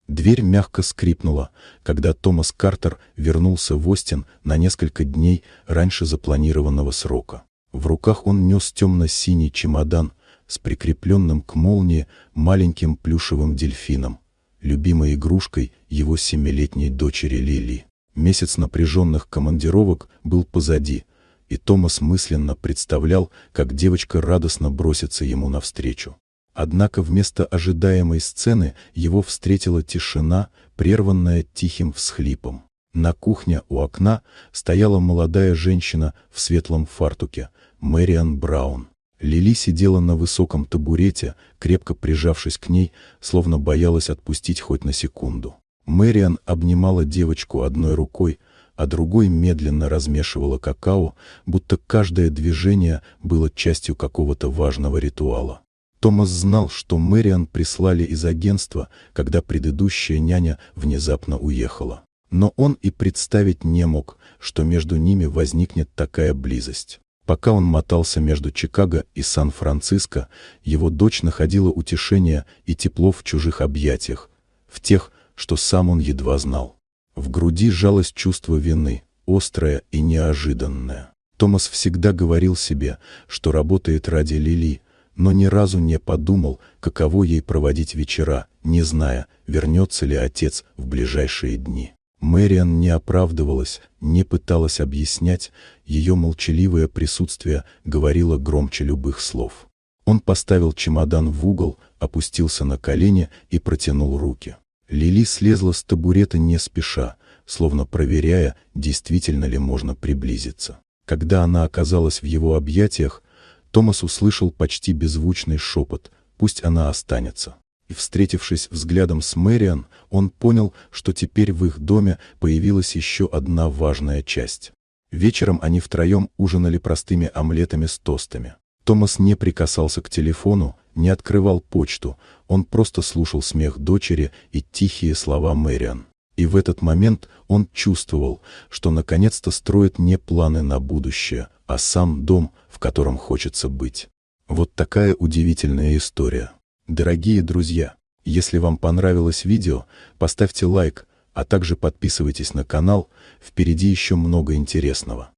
Дверь мягко скрипнула, когда Томас Картер вернулся в Остин на несколько дней раньше запланированного срока. В руках он нес темно-синий чемодан с прикрепленным к молнии маленьким плюшевым дельфином, любимой игрушкой его 7-летней дочери Лили. Месяц напряженных командировок был позади, и Томас мысленно представлял, как девочка радостно бросится ему навстречу. Однако вместо ожидаемой сцены его встретила тишина, прерванная тихим всхлипом. На кухне у окна стояла молодая женщина в светлом фартуке, Мэриан Браун. Лили сидела на высоком табурете, крепко прижавшись к ней, словно боялась отпустить хоть на секунду. Мэриан обнимала девочку одной рукой, а другой медленно размешивала какао, будто каждое движение было частью какого-то важного ритуала. Томас знал, что Мэриан прислали из агентства, когда предыдущая няня внезапно уехала. Но он и представить не мог, что между ними возникнет такая близость. Пока он мотался между Чикаго и Сан-Франциско, его дочь находила утешение и тепло в чужих объятиях, в тех, что сам он едва знал. В груди жалось чувство вины, острое и неожиданное. Томас всегда говорил себе, что работает ради Лили, но ни разу не подумал, каково ей проводить вечера, не зная, вернется ли отец в ближайшие дни. Мэриан не оправдывалась, не пыталась объяснять, ее молчаливое присутствие говорило громче любых слов. Он поставил чемодан в угол, опустился на колени и протянул руки. Лили слезла с табурета не спеша, словно проверяя, действительно ли можно приблизиться. Когда она оказалась в его объятиях, Томас услышал почти беззвучный шепот: «Пусть она останется». И, встретившись взглядом с Мэриан, он понял, что теперь в их доме появилась еще одна важная часть. Вечером они втроем ужинали простыми омлетами с тостами. Томас не прикасался к телефону, не открывал почту, он просто слушал смех дочери и тихие слова Мэриан. И в этот момент он чувствовал, что наконец-то строит не планы на будущее, а сам дом, в котором хочется быть. Вот такая удивительная история. Дорогие друзья, если вам понравилось видео, поставьте лайк, а также подписывайтесь на канал, впереди еще много интересного.